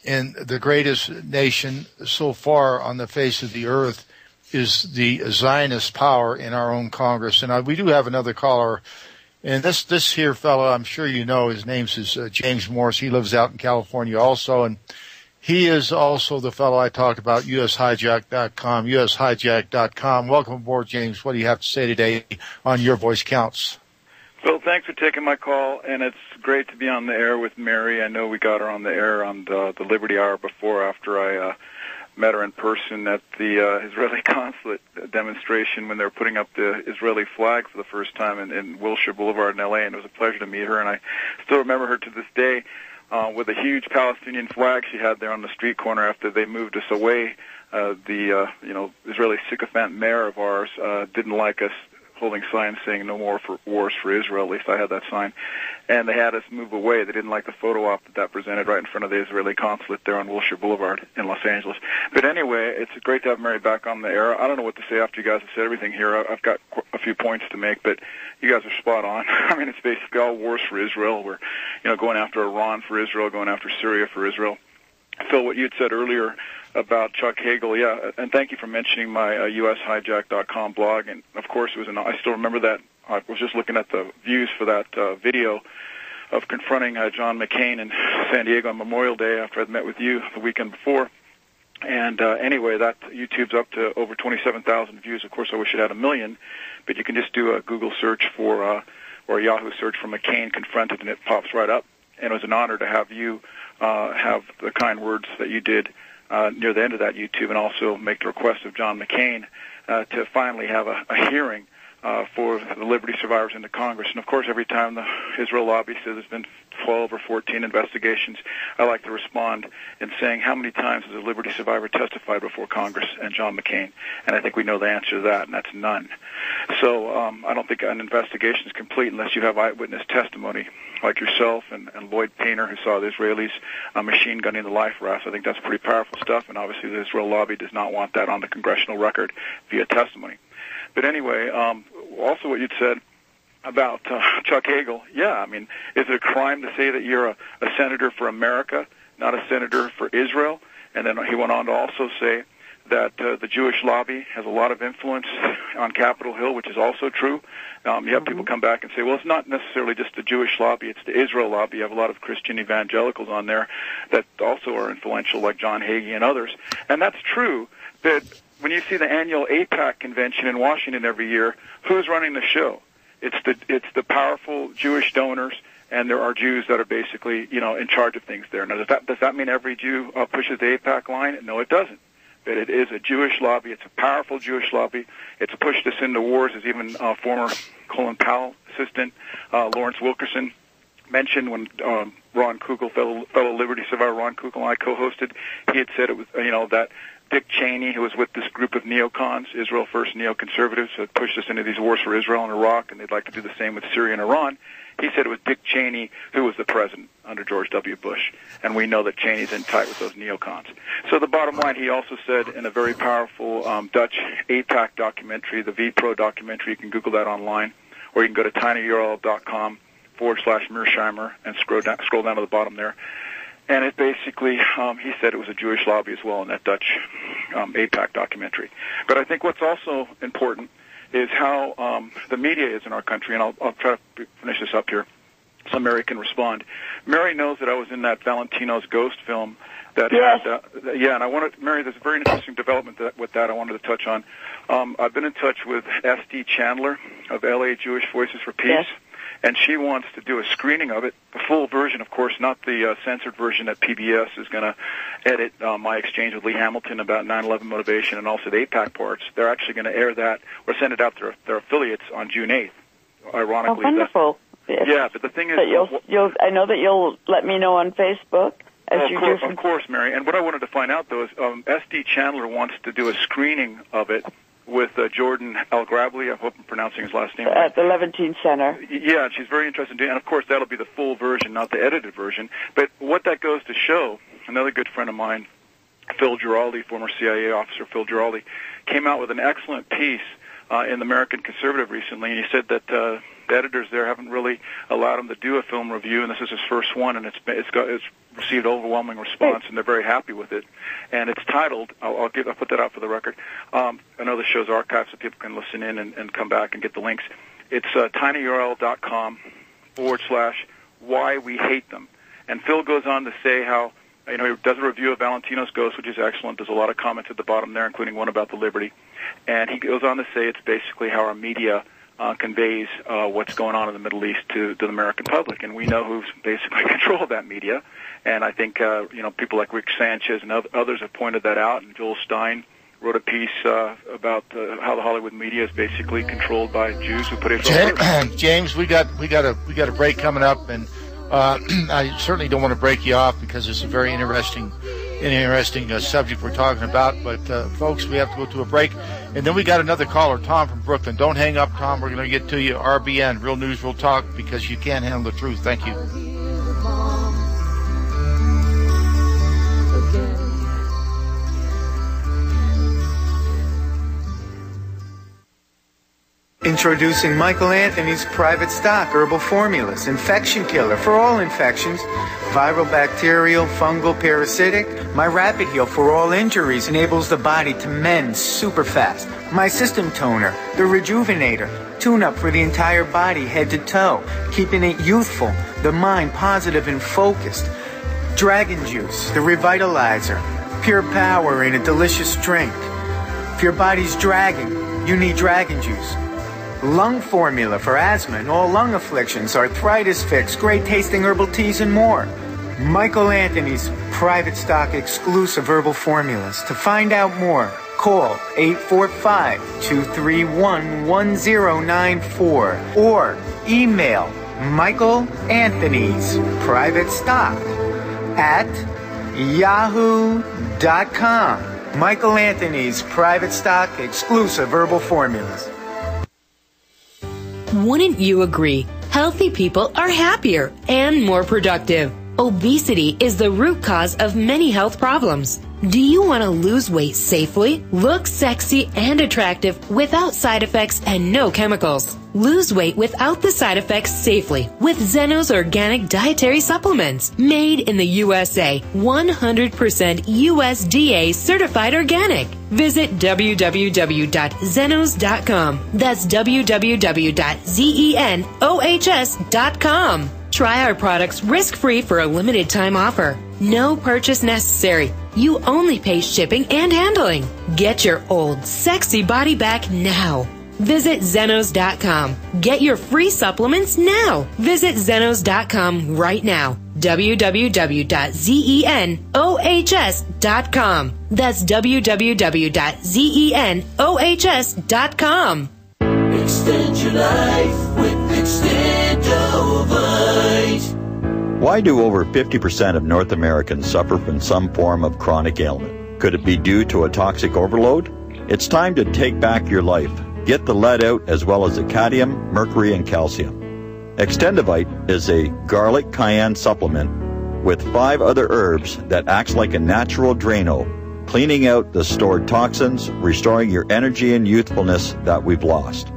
in the greatest nation so far on the face of the earth is the Zionist power in our own Congress. And we do have another caller, and this here fellow, I'm sure you know, his name is James Morris. He lives out in California also, and he is also the fellow I talked about, USHijack.com, USHijack.com. Welcome aboard, James. What do you have to say today on Your Voice Counts? Phil, thanks for taking my call, and it's great to be on the air with Mary. I know we got her on the air on the Liberty Hour before, after I met her in person at the Israeli consulate demonstration when they were putting up the Israeli flag for the first time in Wilshire Boulevard in L.A., and it was a pleasure to meet her, and I still remember her to this day with a huge Palestinian flag she had there on the street corner after they moved us away. The Israeli sycophant mayor of ours didn't like us holding signs saying no more for wars for Israel. At least I had that sign. And they had us move away. They didn't like the photo op that presented right in front of the Israeli consulate there on Wilshire Boulevard in Los Angeles. But anyway, it's great to have Mary back on the air. I don't know what to say after you guys have said everything here. I've got a few points to make, but you guys are spot on. I mean, it's basically all wars for Israel. We're, going after Iran for Israel, going after Syria for Israel. Phil, what you had said earlier about Chuck Hagel, yeah, and thank you for mentioning my USHijack.com blog, and of course I still remember that. I was just looking at the views for that video of confronting John McCain in San Diego on Memorial Day after I'd met with you the weekend before. And anyway, that YouTube's up to over 27,000 views. Of course, I wish it had 1 million, but you can just do a Google search for or a Yahoo search for McCain confronted, and it pops right up. And it was an honor to have you have the kind words that you did near the end of that YouTube, and also make the request of John McCain to finally have a hearing for the Liberty survivors into Congress. And, of course, every time the Israel lobby says there's been 12 or 14 investigations, I like to respond in saying, how many times has a Liberty survivor testified before Congress and John McCain? And I think we know the answer to that, and that's none. So I don't think an investigation is complete unless you have eyewitness testimony, like yourself and Lloyd Painter, who saw the Israelis machine gunning the life rafts. I think that's pretty powerful stuff, and obviously the Israel lobby does not want that on the congressional record via testimony. But anyway, also what you'd said about Chuck Hagel, yeah, I mean, is it a crime to say that you're a senator for America, not a senator for Israel? And then he went on to also say that the Jewish lobby has a lot of influence on Capitol Hill, which is also true. You have people come back and say, well, it's not necessarily just the Jewish lobby, it's the Israel lobby. You have a lot of Christian evangelicals on there that also are influential, like John Hagee and others. And that's true, but when you see the annual AIPAC convention in Washington every year, who's running the show? It's the powerful Jewish donors, and there are Jews that are basically, in charge of things there. Now, does that mean every Jew pushes the AIPAC line? No, it doesn't. But it is a Jewish lobby. It's a powerful Jewish lobby. It's pushed us into wars, as even former Colin Powell assistant Lawrence Wilkerson mentioned when Ron Kugel, fellow Liberty survivor Ron Kugel, and I co-hosted. He had said it was, that Dick Cheney, who was with this group of neocons, Israel First neoconservatives, had pushed us into these wars for Israel and Iraq, and they'd like to do the same with Syria and Iran. He said it was Dick Cheney who was the president under George W. Bush, and we know that Cheney's in tight with those neocons. So the bottom line, he also said in a very powerful Dutch AIPAC documentary, the V-Pro documentary, you can Google that online, or you can go to tinyurl.com/Mearsheimer and scroll down to the bottom there. And it basically, he said it was a Jewish lobby as well in that Dutch AIPAC documentary. But I think what's also important is how the media is in our country, and I'll try to finish this up here so Mary can respond. Mary knows that I was in that Valentino's Ghost film that had, and Mary, there's a very interesting development with that I wanted to touch on. I've been in touch with S.D. Chandler of L.A. Jewish Voices for Peace. Yes. And she wants to do a screening of it, the full version, of course, not the censored version that PBS is going to edit my exchange with Lee Hamilton about 9/11 motivation and also the AIPAC parts. They're actually going to air that or send it out to their affiliates on June 8th, ironically. Oh, wonderful. Yeah, but the thing is... I know that you'll let me know on Facebook. Of course, Mary. And what I wanted to find out, though, is S.D. Chandler wants to do a screening of it with Jordan Al-Grabli, I hope I'm pronouncing his last name right. At the Levantine Center. Yeah, she's very interested in doing, and of course that'll be the full version, not the edited version. But what that goes to show, another good friend of mine, Phil Giraldi, former CIA officer Phil Giraldi, came out with an excellent piece in the American Conservative recently, and he said that the editors there haven't really allowed him to do a film review, and this is his first one, and it's received overwhelming response, and they're very happy with it. And it's titled, I'll put that out for the record. I know the show's archived so people can listen in and come back and get the links. It's tinyurl.com/why we hate them. And Phil goes on to say how, he does a review of Valentino's Ghost, which is excellent. There's a lot of comments at the bottom there, including one about the Liberty. And he goes on to say it's basically how our media conveys what's going on in the Middle East to the American public. And we know who's basically controlled that media. And I think people like Rick Sanchez and others have pointed that out. And Joel Stein wrote a piece about how the Hollywood media is basically controlled by Jews who put Israel first. James, we got a break coming up, and I certainly don't want to break you off because it's a very interesting subject we're talking about. But folks, we have to go to a break, and then we got another caller, Tom from Brooklyn. Don't hang up, Tom. We're going to get to you. RBN, Real News, Real Talk, because you can't handle the truth. Thank you. Introducing Michael Anthony's Private Stock Herbal Formulas, infection killer for all infections, viral, bacterial, fungal, parasitic. My Rapid Heal for all injuries enables the body to mend super fast. My System Toner, the Rejuvenator, tune-up for the entire body, head to toe, keeping it youthful, the mind positive and focused. Dragon Juice, the Revitalizer, pure power in a delicious drink. If your body's dragging, you need Dragon Juice. Lung Formula for asthma and all lung afflictions, arthritis fix, great tasting herbal teas, and more. Michael Anthony's Private Stock exclusive herbal formulas. To find out more, call 845-231-1094 or email Michael Anthony's Private Stock at yahoo.com. Michael Anthony's Private Stock exclusive herbal formulas. Wouldn't you agree? Healthy people are happier and more productive. Obesity is the root cause of many health problems. Do you want to lose weight safely, look sexy and attractive without side effects and no chemicals? Lose weight without the side effects safely with Zeno's organic dietary supplements. Made in the USA, 100% USDA certified organic. Visit www.zenos.com. That's www.zenohs.com. Try our products risk-free for a limited time offer. No purchase necessary. You only pay shipping and handling. Get your old, sexy body back now. Visit Zenos.com. Get your free supplements now. Visit Zenos.com right now. www.zenohs.com. That's www.zenohs.com. Extend your life with Extendovite. Why do over 50% of North Americans suffer from some form of chronic ailment? Could it be due to a toxic overload? It's time to take back your life. Get the lead out as well as the cadmium, mercury, and calcium. Extendovite is a garlic cayenne supplement with 5 other herbs that acts like a natural Drano, cleaning out the stored toxins, restoring your energy and youthfulness that we've lost.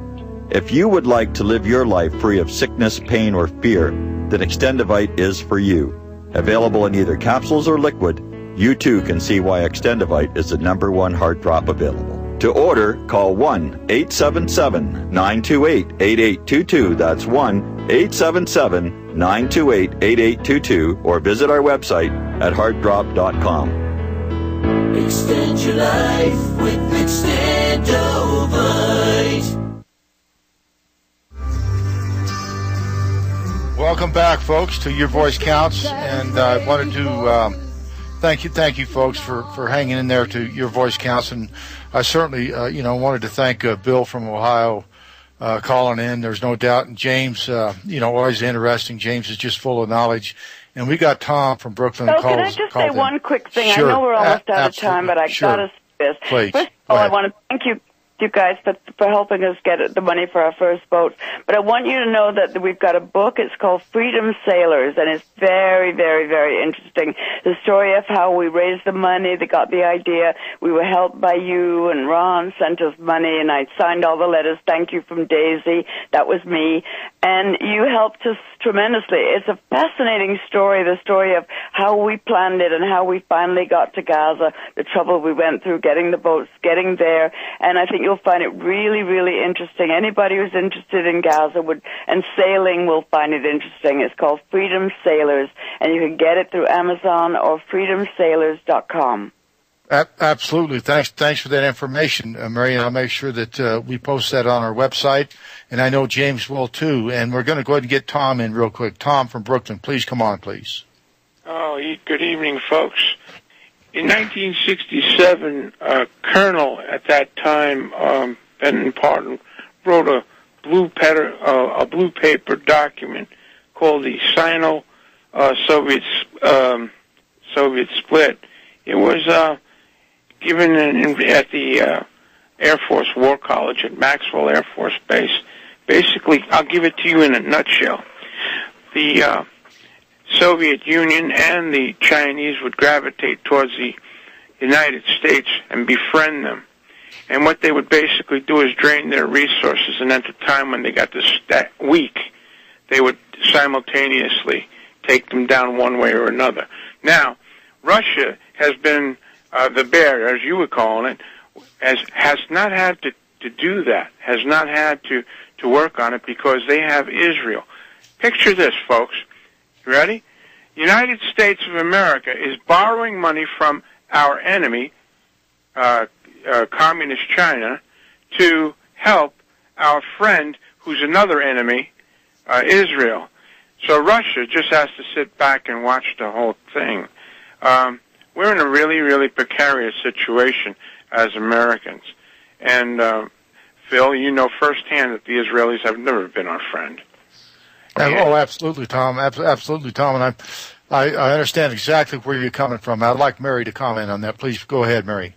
If you would like to live your life free of sickness, pain, or fear, then Extendovite is for you. Available in either capsules or liquid, you too can see why Extendovite is the #1 heart drop available. To order, call 1-877-928-8822. That's 1-877-928-8822, or visit our website at heartdrop.com. Extend your life with Extendovite. Welcome back, folks, to Your Voice Counts, and I wanted to thank you, folks, for hanging in there to Your Voice Counts, and I certainly, wanted to thank Bill from Ohio calling in. There's no doubt, and James, always interesting. James is just full of knowledge, and we got Tom from Brooklyn. Can I just say one quick thing? Sure. I know we're almost out of time, but I got to say this. Please. First of all, I want to thank you guys for helping us get the money for our first boat. But I want you to know that we've got a book. It's called Freedom Sailors, and it's very, very, very interesting. The story of how we raised the money, they got the idea. We were helped by you, and Ron sent us money, and I signed all the letters. Thank you from Daisy. That was me. And you helped us tremendously. It's a fascinating story, the story of how we planned it and how we finally got to Gaza, the trouble we went through getting the boats, getting there. And I think you'll find it really, really interesting. Anybody who's interested in Gaza and sailing will find it interesting. It's called Freedom Sailors, and you can get it through Amazon or freedomsailors.com. Absolutely. Thanks for that information, Mary. I'll make sure that we post that on our website, and I know James will too. And we're going to go ahead and get Tom in real quick. Tom from Brooklyn, please come on, please. Oh, good evening, folks. In 1967, a colonel at that time, Benton Parton, wrote a blue paper document called the Sino-Soviet split. It was given at the Air Force War College at Maxwell Air Force Base. Basically, I'll give it to you in a nutshell. The Soviet Union and the Chinese would gravitate towards the United States and befriend them. And what they would basically do is drain their resources, and at the time when they got weak, they would simultaneously take them down one way or another. Now, Russia has been the bear, as you were calling it, has not had to do that, has not had to work on it because they have Israel. Picture this, folks. You ready? United States of America is borrowing money from our enemy, Communist China, to help our friend, who's another enemy, Israel. So Russia just has to sit back and watch the whole thing. We're in a really, really precarious situation as Americans. And, Phil, you know firsthand that the Israelis have never been our friend. Oh, absolutely, Tom. Absolutely, Tom. And I understand exactly where you're coming from. I'd like Mary to comment on that. Please go ahead, Mary.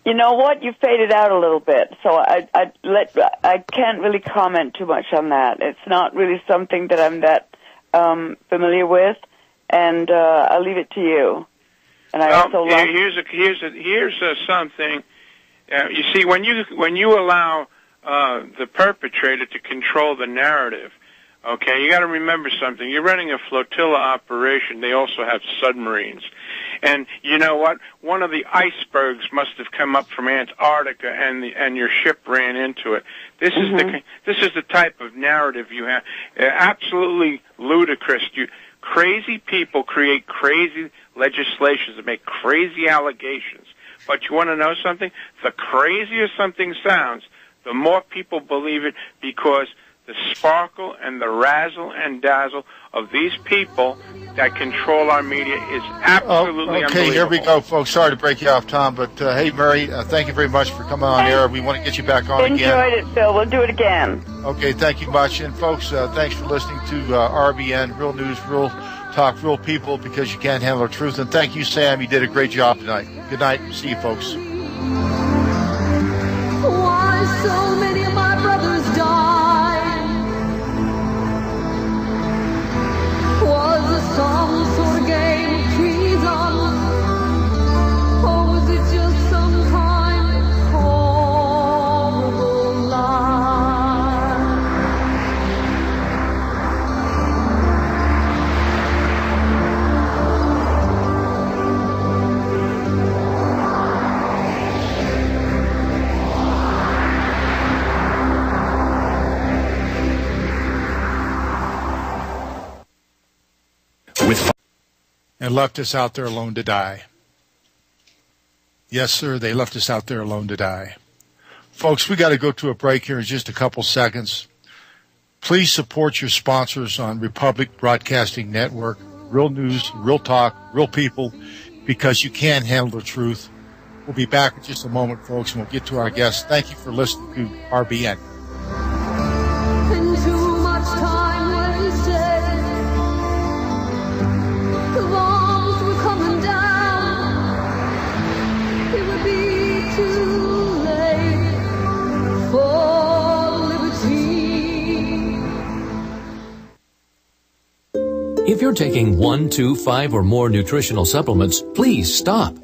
You know what? You faded out a little bit, so I can't really comment too much on that. It's not really something that I'm that familiar with, and I'll leave it to you. And I also here's something. You see, when you allow the perpetrator to control the narrative, okay, you got to remember something. You're running a flotilla operation. They also have submarines. And you know what? One of the icebergs must have come up from Antarctica, and your ship ran into it. This is the type of narrative you have. Absolutely ludicrous. Crazy people create crazy legislations and make crazy allegations. But you want to know something? The crazier something sounds, the more people believe it, because the sparkle and the razzle and dazzle of these people that control our media is absolutely unbelievable. Okay, here we go, folks. Sorry to break you off, Tom, but hey, Mary, thank you very much for coming on air. We want to get you back on again. Enjoyed it, Phil. We'll do it again. Okay, thank you much. And folks, thanks for listening to RBN, Real News, Real Talk, Real People, because you can't handle the truth. And thank you, Sam. You did a great job tonight. Good night. See you, folks. Why so many of my brothers died? Was it some sort of game of treason? Or was it just some kind of horrible lie? And left us out there alone to die. Yes, sir, they left us out there alone to die. Folks, we got to go to a break here in just a couple seconds. Please support your sponsors on Republic Broadcasting Network, Real News, Real Talk, Real People, because you can handle the truth. We'll be back in just a moment, folks, and we'll get to our guests. Thank you for listening to RBN. And too much time wasted. The bombs were coming down. It would be too late for liberty. If you're taking 1, 2, 5, or more nutritional supplements, please stop.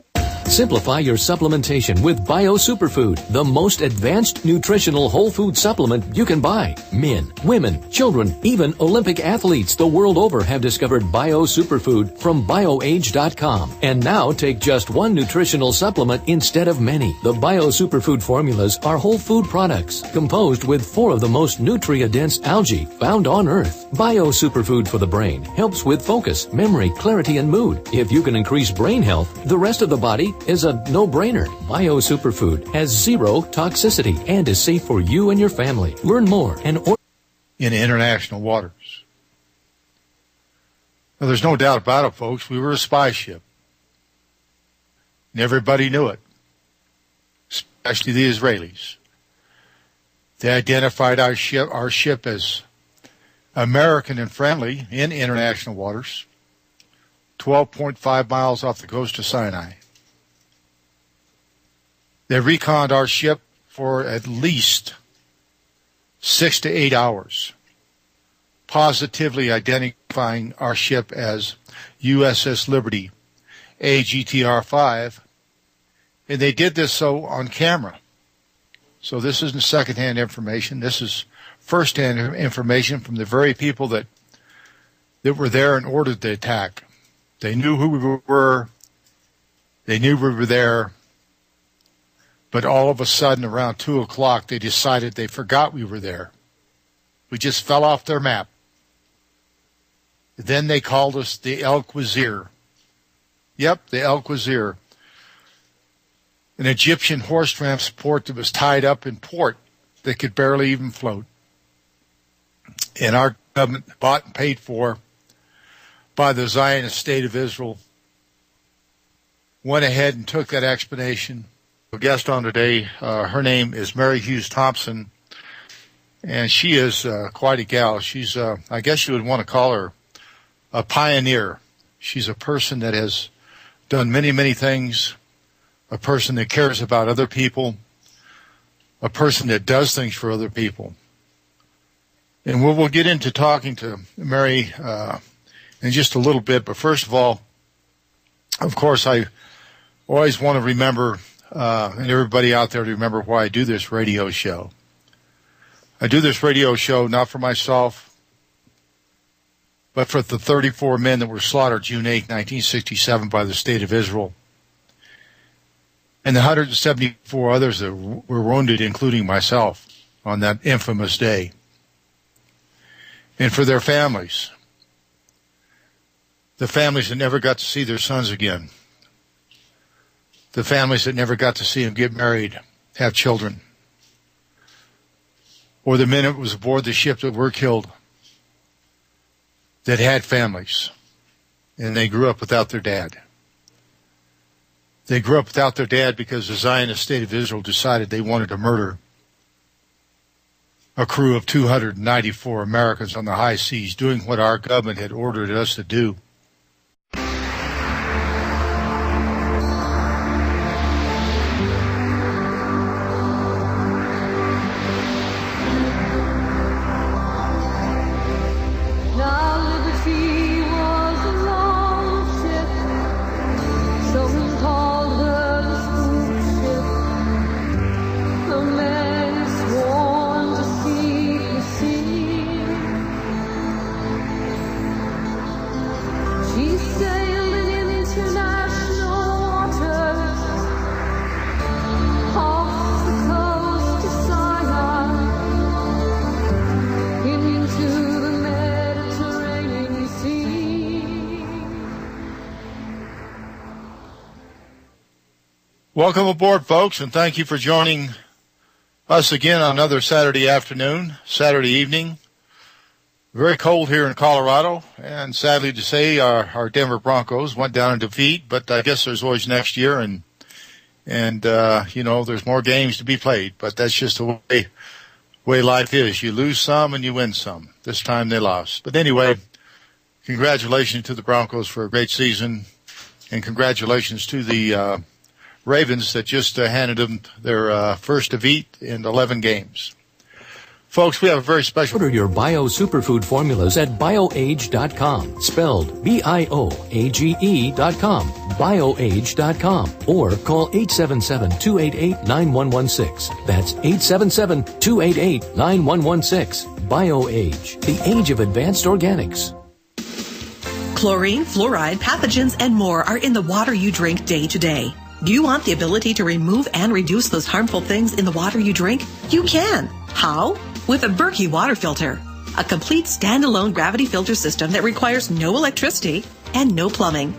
Simplify your supplementation with Bio Superfood, the most advanced nutritional whole food supplement you can buy. Men, women, children, even Olympic athletes the world over have discovered Bio Superfood from BioAge.com. And now take just one nutritional supplement instead of many. The Bio Superfood formulas are whole food products composed with 4 of the most nutrient-dense algae found on Earth. Bio Superfood for the brain helps with focus, memory, clarity, and mood. If you can increase brain health, the rest of the body is a no-brainer. Bio Superfood has zero toxicity and is safe for you and your family. Learn more and order in international waters. Now, there's no doubt about it, folks. We were a spy ship. And everybody knew it, especially the Israelis. They identified our ship as American and friendly in international waters, 12.5 miles off the coast of Sinai. They reconned our ship for at least 6 to 8 hours, positively identifying our ship as USS Liberty, AGTR-5, and they did this so on camera. So this isn't secondhand information. This is firsthand information from the very people that were there and ordered the attack. They knew who we were. They knew we were there. But all of a sudden, around 2 o'clock, they decided they forgot we were there. We just fell off their map. Then they called us the El Quasir. Yep, the El Quasir. An Egyptian horse transport that was tied up in port that could barely even float. And our government, bought and paid for by the Zionist state of Israel, went ahead and took that expedition. A guest on today, her name is Mary Hughes Thompson, and she is quite a gal. She's, I guess you would want to call her a pioneer. She's a person that has done many, many things, a person that cares about other people, a person that does things for other people. And we'll get into talking to Mary in just a little bit. But first of all, of course, I always want to remember, and everybody out there to remember why I do this radio show. I do this radio show not for myself, but for the 34 men that were slaughtered June 8, 1967 by the state of Israel, and the 174 others that were wounded, including myself, on that infamous day. And for their families, the families that never got to see their sons again, the families that never got to see them get married, have children, or the men that was aboard the ship that were killed that had families, and they grew up without their dad. They grew up without their dad because the Zionist state of Israel decided they wanted to murder a crew of 294 Americans on the high seas, doing what our government had ordered us to do. Welcome aboard, folks, and thank you for joining us again on another Saturday afternoon, Saturday evening. Very cold here in Colorado, and sadly to say, our Denver Broncos went down in defeat, but I guess there's always next year, and you know, there's more games to be played, but that's just the way life is. You lose some and you win some. This time they lost. But anyway, congratulations to the Broncos for a great season, and congratulations to the Ravens that just handed them their first defeat in 11 games. Folks, we have a very special... Order your Bio Superfood formulas at bioage.com, spelled B-I-O-A-G-E.com, bioage.com, or call 877-288-9116. That's 877-288-9116. BioAge, the age of advanced organics. Chlorine, fluoride, pathogens, and more are in the water you drink day to day. Do you want the ability to remove and reduce those harmful things in the water you drink? You can. How? With a Berkey water filter. a complete standalone gravity filter system that requires no electricity and no plumbing.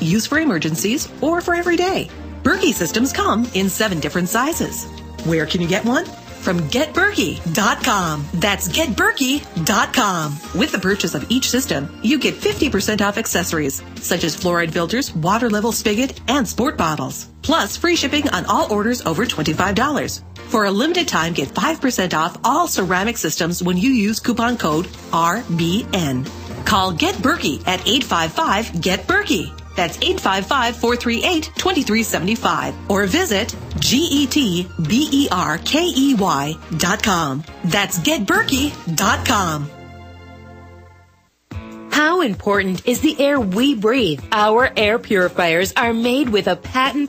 Use for emergencies or for every day. Berkey systems come in 7 different sizes. Where can you get one? From GetBerkey.com. That's GetBerkey.com. With the purchase of each system, you get 50% off accessories, such as fluoride filters, water level spigot, and sport bottles. Plus, free shipping on all orders over $25. For a limited time, get 5% off all ceramic systems when you use coupon code RBN. Call Get Berkey at 855-GET-BERKEY. That's 855-438-2375. Or visit GetBerkey.com. That's GetBerkey.com. How important is the air we breathe? Our air purifiers are made with a patent